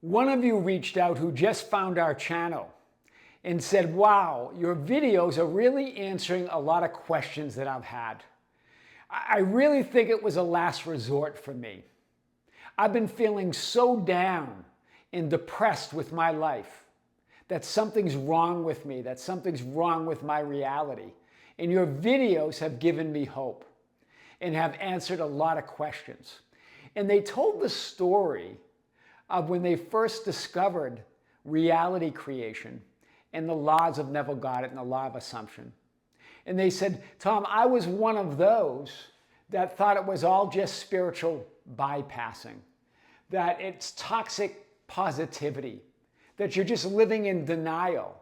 One of you reached out who just found our channel and said, wow, your videos are really answering a lot of questions that I've had. I really think it was a last resort for me. I've been feeling so down and depressed with my life that something's wrong with me, that something's wrong with my reality. And your videos have given me hope and have answered a lot of questions. And they told the story of when they first discovered reality creation and the laws of Neville, Goddard, and the law of assumption. And they said, Tom, I was one of those that thought it was all just spiritual bypassing, that it's toxic positivity, that you're just living in denial,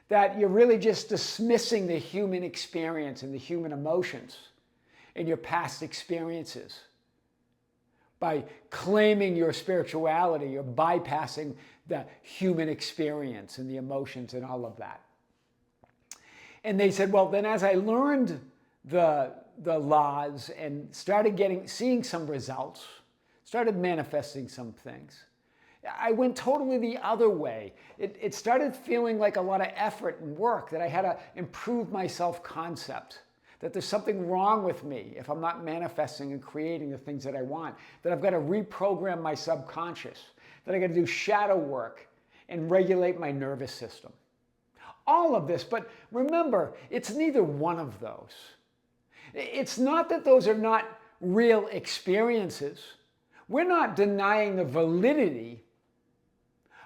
that you're really just dismissing the human experience and the human emotions and your past experiences. By claiming your spirituality, you're bypassing the human experience and the emotions and all of that. And they said, well, then as I learned the laws and started seeing some results, started manifesting some things, I went totally the other way. It started feeling like a lot of effort and work, that I had to improve my self-concept, that there's something wrong with me if I'm not manifesting and creating the things that I want, that I've got to reprogram my subconscious, that I got to do shadow work and regulate my nervous system. All of this, but remember, it's neither one of those. It's not that those are not real experiences. We're not denying the validity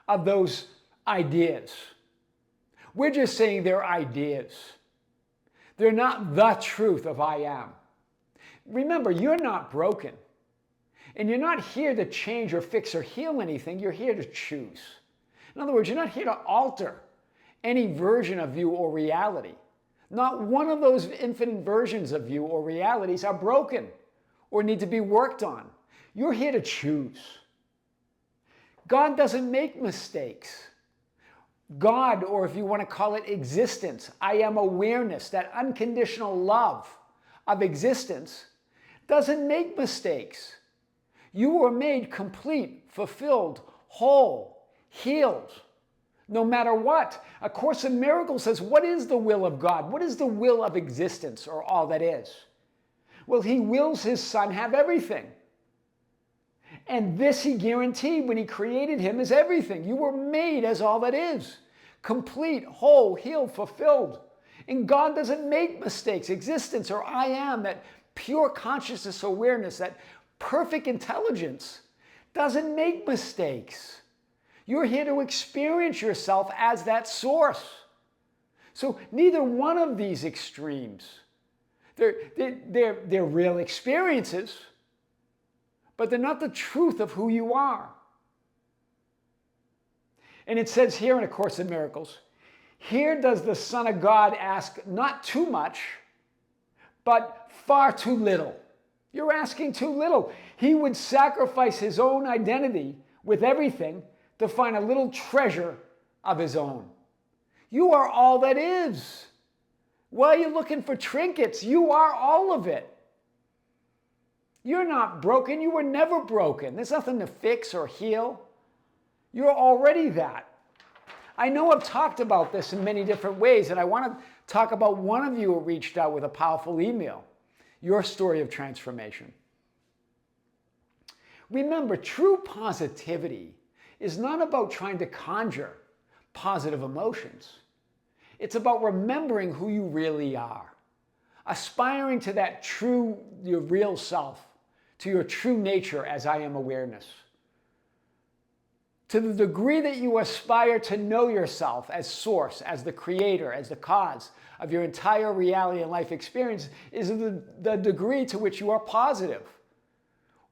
of those ideas. We're just saying they're ideas. They're not the truth of I am. Remember, you're not broken. And you're not here to change or fix or heal anything. You're here to choose. In other words, you're not here to alter any version of you or reality. Not one of those infinite versions of you or realities are broken or need to be worked on. You're here to choose. God doesn't make mistakes. God, or if you want to call it existence, I am awareness, that unconditional love of existence, doesn't make mistakes. You were made complete, fulfilled, whole, healed, no matter what. A Course in Miracles says, what is the will of God? What is the will of existence, or all that is? Well, He wills His Son have everything. And this He guaranteed when He created him as everything. You were made as all that is. Complete, whole, healed, fulfilled. And God doesn't make mistakes. Existence, or I am, that pure consciousness awareness, that perfect intelligence, doesn't make mistakes. You're here to experience yourself as that source. So neither one of these extremes, they're real experiences, but they're not the truth of who you are. And it says here in A Course in Miracles, here does the Son of God ask not too much, but far too little. You're asking too little. He would sacrifice His own identity with everything to find a little treasure of His own. You are all that is. Why are you looking for trinkets? You are all of it. You're not broken. You were never broken. There's nothing to fix or heal. You're already that. I know I've talked about this in many different ways, and I want to talk about one of you who reached out with a powerful email, your story of transformation. Remember, true positivity is not about trying to conjure positive emotions. It's about remembering who you really are, aspiring to that true, your real self, to your true nature as I am awareness. To the degree that you aspire to know yourself as source, as the creator, as the cause of your entire reality and life experience, is the degree to which you are positive.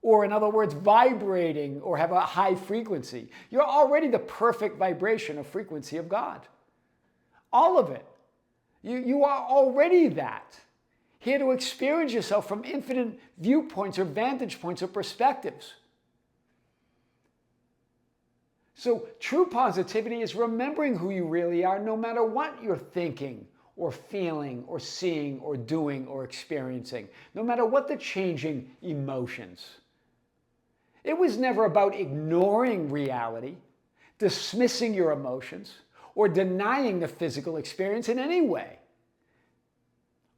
Or in other words, vibrating or have a high frequency. You're already the perfect vibration of frequency of God. All of it. You are already that. Here to experience yourself from infinite viewpoints or vantage points or perspectives. So true positivity is remembering who you really are no matter what you're thinking or feeling or seeing or doing or experiencing, no matter what the changing emotions. It was never about ignoring reality. dismissing your emotions, or denying the physical experience in any way.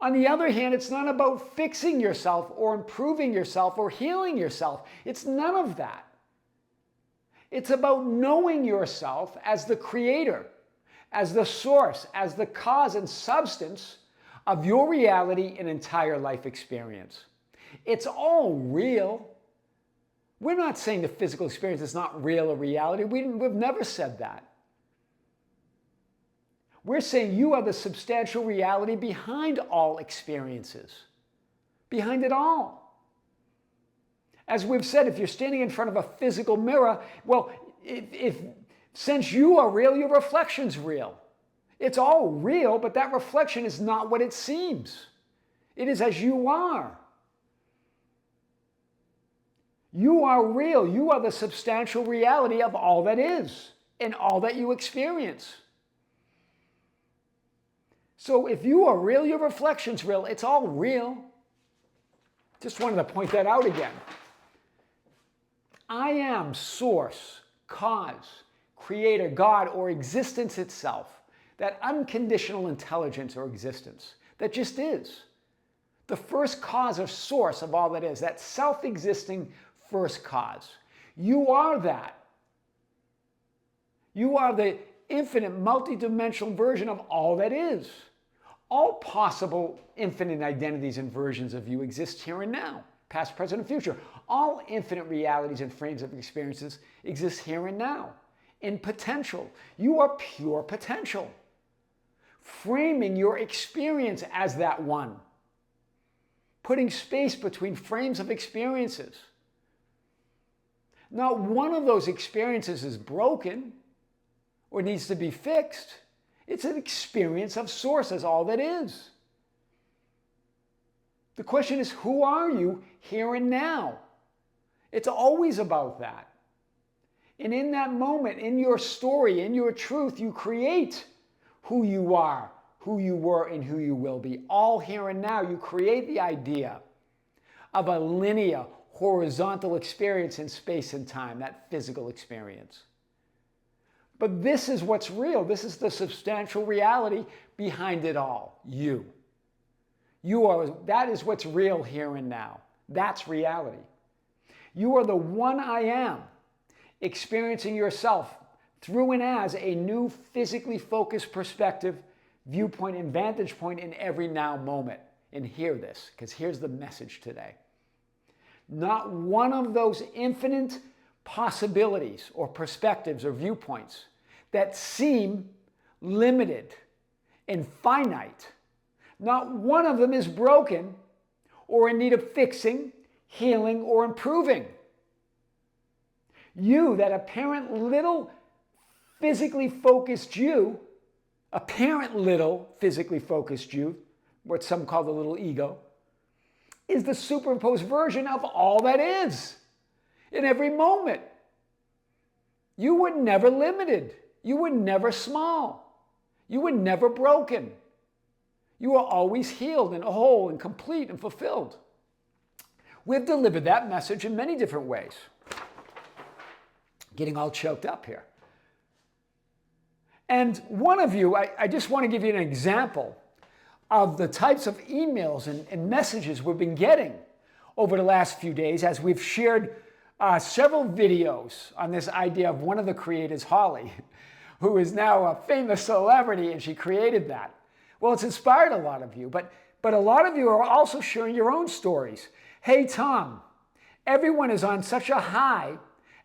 On the other hand, it's not about fixing yourself or improving yourself or healing yourself. It's none of that. It's about knowing yourself as the creator, as the source, as the cause and substance of your reality and entire life experience. It's all real. We're not saying the physical experience is not real or reality. We've never said that. We're saying you are the substantial reality behind all experiences, behind it all. As we've said, if you're standing in front of a physical mirror, well, since you are real, your reflection's real. It's all real, but that reflection is not what it seems. It is as you are. You are real. You are the substantial reality of all that is and all that you experience. So if you are real, your reflection's real. It's all real. Just wanted to point that out again. I am source, cause, creator, God, or existence itself. That unconditional intelligence or existence that just is. The first cause or source of all that is. That self-existing first cause. You are that. You are the infinite, multidimensional version of all that is. All possible infinite identities and versions of you exist here and now, past, present, and future. All infinite realities and frames of experiences exist here and now, in potential. You are pure potential, framing your experience as that one, putting space between frames of experiences. Not one of those experiences is broken or needs to be fixed. It's an experience of source as all that is. The question is, who are you here and now? It's always about that. And in that moment, in your story, in your truth, you create who you are, who you were, and who you will be. All here and now, you create the idea of a linear, horizontal experience in space and time, that physical experience. But this is what's real. This is the substantial reality behind it all. You. That is what's real here and now. That's reality. You are the one I am, experiencing yourself through and as a new physically focused perspective, viewpoint, and vantage point in every now moment. And hear this, because here's the message today. Not one of those infinite possibilities or perspectives or viewpoints that seem limited and finite, not one of them is broken or in need of fixing, healing, or improving. You, that apparent little physically focused you, what some call the little ego, is the superimposed version of all that is in every moment. You were never limited. You were never small. You were never broken. You were always healed and whole and complete and fulfilled. We've delivered that message in many different ways. Getting all choked up here. And one of you, I just want to give you an example of the types of emails and messages we've been getting over the last few days as we've shared several videos on this idea of one of the creators, Holly, who is now a famous celebrity, and she created that. Well, it's inspired a lot of you, but a lot of you are also sharing your own stories. Hey, Tom, everyone is on such a high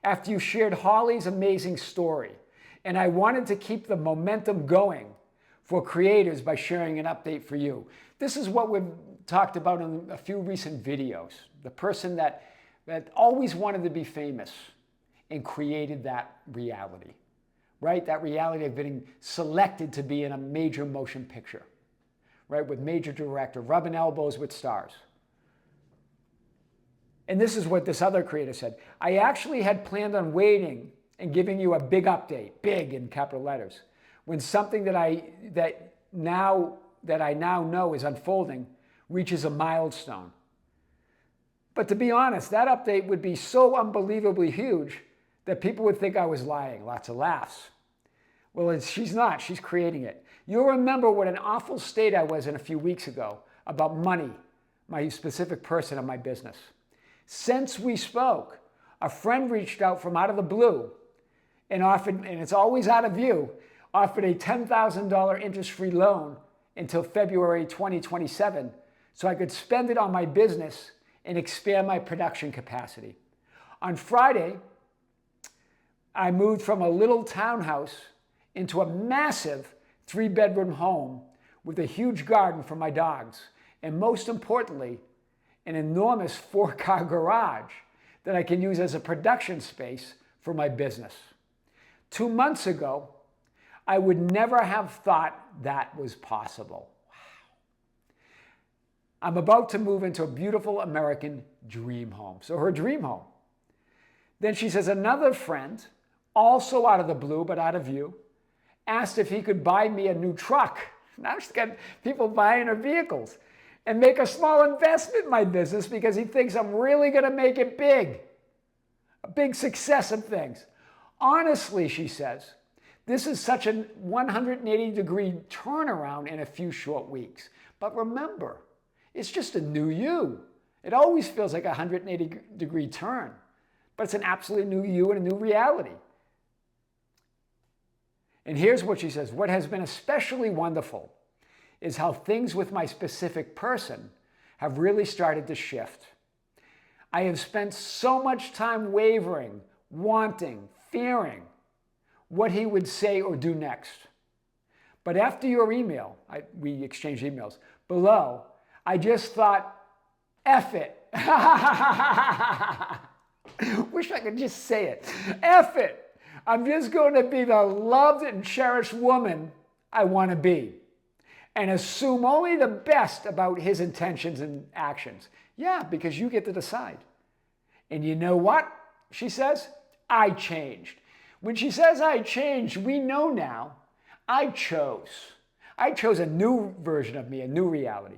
after you shared Holly's amazing story, and I wanted to keep the momentum going for creators by sharing an update for you. This is what we've talked about in a few recent videos. The person that always wanted to be famous and created that reality, right? That reality of getting selected to be in a major motion picture, right? With major director, rubbing elbows with stars. And this is what this other creator said. I actually had planned on waiting and giving you a big update, big in capital letters, when something that I now know is unfolding reaches a milestone. But to be honest, that update would be so unbelievably huge that people would think I was lying. Lots of laughs. Well, she's not. She's creating it. You'll remember what an awful state I was in a few weeks ago about money, my specific person and my business. Since we spoke, a friend reached out from out of the blue and offered, and it's always out of view, offered a $10,000 interest-free loan until February 2027 so I could spend it on my business and expand my production capacity. On Friday, I moved from a little townhouse into a massive 3-bedroom home with a huge garden for my dogs, and most importantly, an enormous 4-car garage that I can use as a production space for my business. 2 months ago, I would never have thought that was possible. Wow. I'm about to move into a beautiful American dream home. So her dream home. Then she says another friend, also out of the blue but out of view, asked if he could buy me a new truck. Now she's got people buying her vehicles, and make a small investment in my business because he thinks I'm really going to make it big. A big success of things. Honestly, she says, this is such a 180-degree turnaround in a few short weeks. But remember, it's just a new you. It always feels like a 180-degree turn, but it's an absolutely new you and a new reality. And here's what she says. What has been especially wonderful is how things with my specific person have really started to shift. I have spent so much time wavering, wanting, fearing what he would say or do next. But after your email, we exchanged emails, below, I just thought, F it. Wish I could just say it. F it. I'm just going to be the loved and cherished woman I want to be, and assume only the best about his intentions and actions. Yeah, because you get to decide. And you know what? She says, I changed. When she says I changed, we know now I chose. I chose a new version of me, a new reality.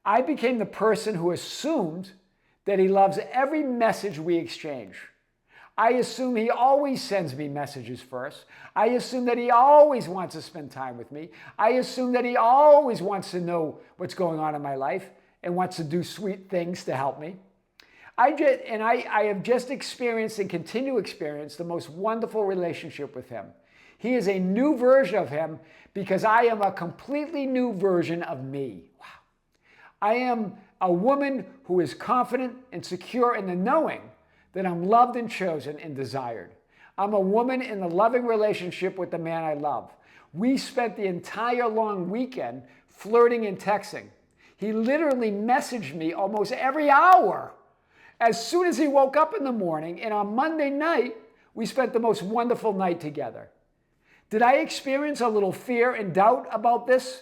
I became the person who assumed that he loves every message we exchange. I assume he always sends me messages first. I assume that he always wants to spend time with me. I assume that he always wants to know what's going on in my life and wants to do sweet things to help me. I have just experienced and continue to experience the most wonderful relationship with him. He is a new version of him because I am a completely new version of me. Wow. I am a woman who is confident and secure in the knowing that I'm loved and chosen and desired. I'm a woman in a loving relationship with the man I love. We spent the entire long weekend flirting and texting. He literally messaged me almost every hour as soon as he woke up in the morning, and on Monday night, we spent the most wonderful night together. Did I experience a little fear and doubt about this?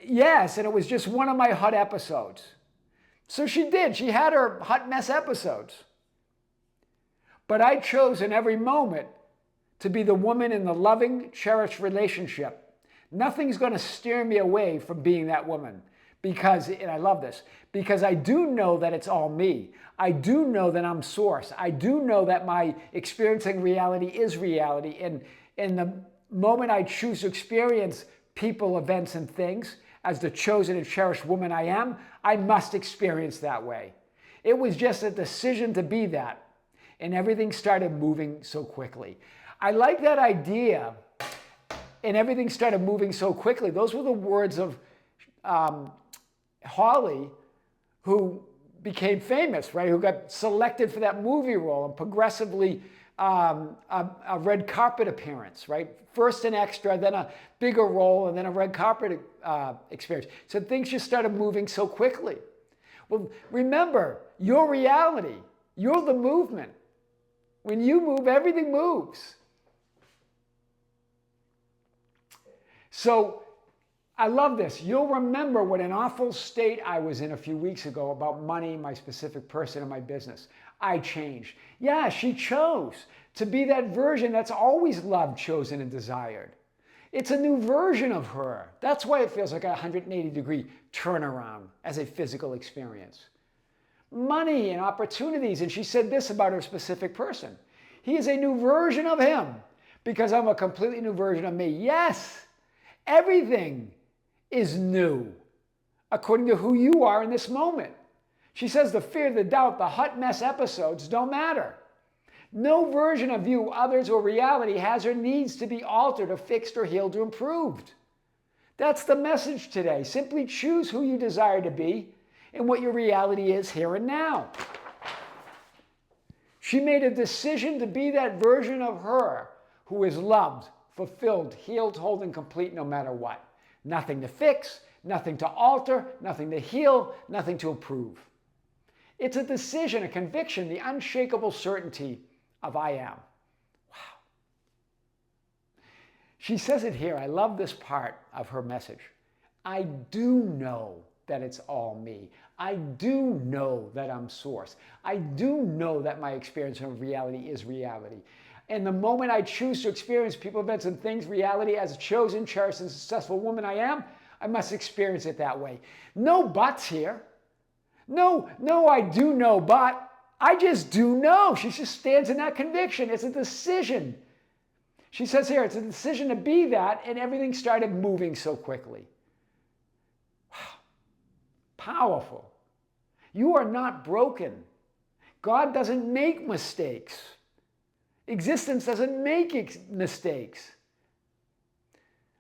Yes, and it was just one of my hot episodes. So she did. She had her hot mess episodes. But I chose in every moment to be the woman in the loving, cherished relationship. Nothing's going to steer me away from being that woman. Because, and I love this, because I do know that it's all me. I do know that I'm source. I do know that my experiencing reality is reality. And in the moment I choose to experience people, events, and things, as the chosen and cherished woman I am, I must experience that way. It was just a decision to be that. And everything started moving so quickly. I like that idea, and everything started moving so quickly. Those were the words of Holly, who became famous, right? Who got selected for that movie role and progressively a red carpet appearance, right? First an extra, then a bigger role, and then a red carpet experience. So things just started moving so quickly. Well, remember, your reality, you're the movement. When you move, everything moves. So I love this. You'll remember what an awful state I was in a few weeks ago about money, my specific person, and my business. I changed. Yeah, she chose to be that version that's always loved, chosen, and desired. It's a new version of her. That's why it feels like a 180-degree turnaround as a physical experience. money and opportunities. And she said this about her specific person. He is a new version of him because I'm a completely new version of me. Yes, everything is new according to who you are in this moment. She says the fear, the doubt, the hot mess episodes don't matter. No version of you, others, or reality has or needs to be altered or fixed or healed or improved. That's the message today. Simply choose who you desire to be and what your reality is here and now. She made a decision to be that version of her who is loved, fulfilled, healed, whole, and complete no matter what. Nothing to fix, nothing to alter, nothing to heal, nothing to improve. It's a decision, a conviction, the unshakable certainty of I am. Wow. She says it here. I love this part of her message. I do know that it's all me. I do know that I'm source. I do know that my experience of reality is reality. And the moment I choose to experience people, events, and things, reality as a chosen, cherished, and successful woman I am, I must experience it that way. No buts here. No, I do know, but I just do know. She just stands in that conviction. It's a decision. She says here, it's a decision to be that, and everything started moving so quickly. Wow. Powerful. You are not broken. God doesn't make mistakes. Existence doesn't make mistakes.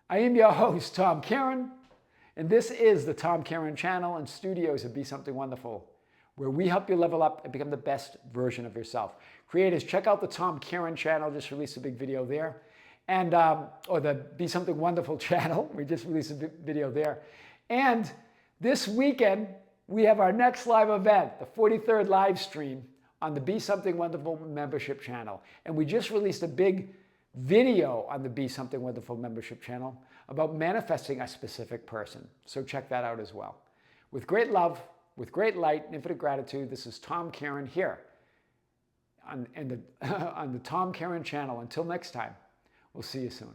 I am your host, Tom Kearin, and this is the Tom Kearin channel and studios of Be Something Wonderful, where we help you level up and become the best version of yourself. Creators, check out the Tom Kearin channel. Just released a big video there. And, or the Be Something Wonderful channel. We just released a video there. And this weekend, we have our next live event, the 43rd live stream on the Be Something Wonderful membership channel. And we just released a big video on the Be Something Wonderful membership channel about manifesting a specific person. So check that out as well. With great love, with great light and infinite gratitude, this is Tom Kearin here on the Tom Kearin channel. Until next time, we'll see you soon.